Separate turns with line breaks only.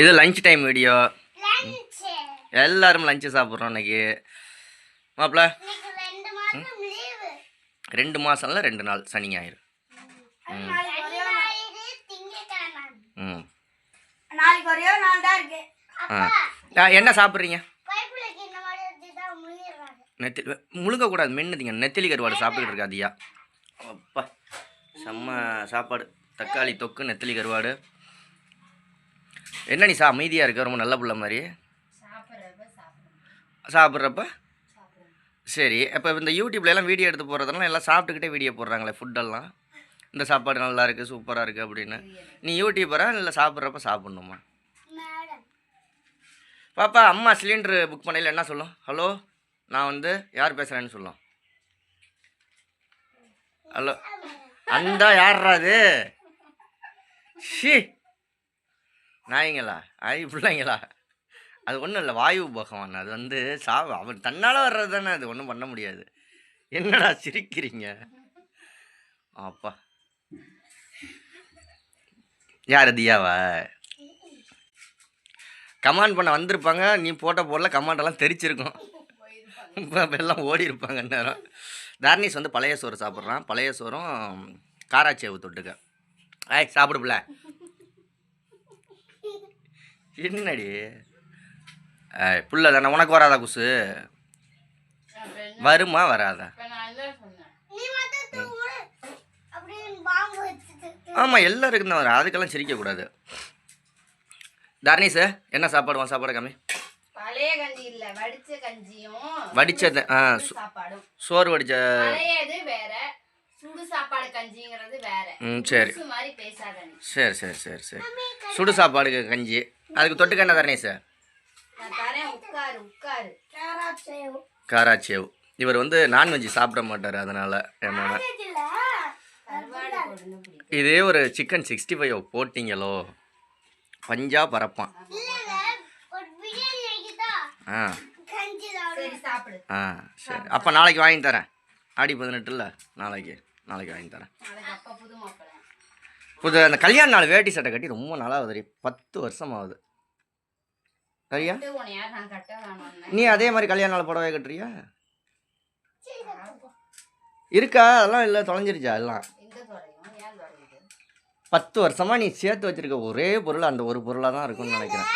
இது lunch time video. எல்லாரும் lunch சாப்பிட்றோம் இன்னைக்கு. மாப்பிள்ள 2 மாதம்ல 2 நாள் சனி ஞாயிறு. என்ன சாப்பிட்றீங்க? நெத்திலி முழுங்கக்கூடாது, மென்னுதிங்க. நெத்திலி கருவாடு சாப்பிட்டுக்கிட்டு இருக்காதியா. அப்பா செம்ம சாப்பாடு. தக்காளி தொக்கு, நெத்திலி கருவாடு. என்ன நீ அமைதியாக இருக்க, ரொம்ப நல்ல பிள்ளை மாதிரி சாப்பிட்றப்ப. சரி, இப்போ இந்த யூடியூப்லலாம் வீடியோ எடுத்து போடுறதெல்லாம் எல்லாம் சாப்பிட்டுக்கிட்டே வீடியோ போடுறாங்களே, ஃபுட்டெல்லாம் இந்த சாப்பாடு நல்லா இருக்குது, சூப்பராக இருக்குது அப்படின்னு. நீ யூடியூபரா இல்லை சாப்பிட்றப்ப சாப்பிட்ணுமா? பாப்பா அம்மா சிலிண்டரு புக் பண்ணையில் என்ன சொல்லும்? ஹலோ, நான் வந்து யார் பேசுகிறேன்னு சொல்லும். ஹலோ, அந்த யார்றாது? ஷி நாய்ங்களா? பிள்ளைங்களா? அது ஒன்றும் இல்லை, வாயு பகவான். அது வந்து அவன் தன்னால் வர்றது தானே, அது ஒன்றும் பண்ண முடியாது. என்னடா சிரிக்கிறீங்க? அப்பா யார் தியாவா? கமாண்ட் பண்ண வந்திருப்பாங்க, நீ போட்ட போடல, கமாண்டெல்லாம் தெரிச்சிருக்கும். இப்போ எல்லாம் ஓடி இருப்பாங்க நேரம். தார்னிஸ் வந்து பழைய சோறு சாப்பிட்றான். பழைய சோறும் காராச்சேவு தொட்டுக்க. சாப்பிடுப்பில்ல. என்னடி புள்ள தானே, உனக்கு வராதா குசு? வருமா வராதா? ஆமாம் எல்லாருக்கும் தான் வரும், அதுக்கெல்லாம் சிரிக்கக்கூடாது. தர்னீஸ் என்ன சாப்பாடு? சாப்பாடு கம்மி. வடிச்சது சோறு வடிச்ச சரி சரி சரி சரி சரி. சுடு சாப்பாடு கஞ்சி, அதுக்கு தொட்டுக்க என்ன தர்னீஸ்? காராச்சேவ். இவர் வந்து நான்வெஜ் சாப்பிட மாட்டார், அதனால் என்ன. இதே ஒரு சிக்கன் 65 போட்டிங்களோ பஞ்சா பரப்பான். சரி, அப்போ நாளைக்கு வாங்கி தரேன். ஆடி 18 நாளைக்கு வாங்கி தரேன். புது அந்த கல்யாண நாள் வேட்டி சட்டை கட்டி ரொம்ப நாளாக ஆகுது, 10 வருஷம் ஆகுது. சரியா? நீ அதே மாதிரி கல்யாண நாள் புடவை கட்டுறியா? இருக்கா? அதெல்லாம் இல்லை, தொலைஞ்சிருச்சா எல்லாம்? 10 வருஷமாக நீ சேர்த்து வச்சிருக்க ஒரே பொருள் அந்த ஒரு பொருளாக தான் இருக்குன்னு நினைக்கிறேன்.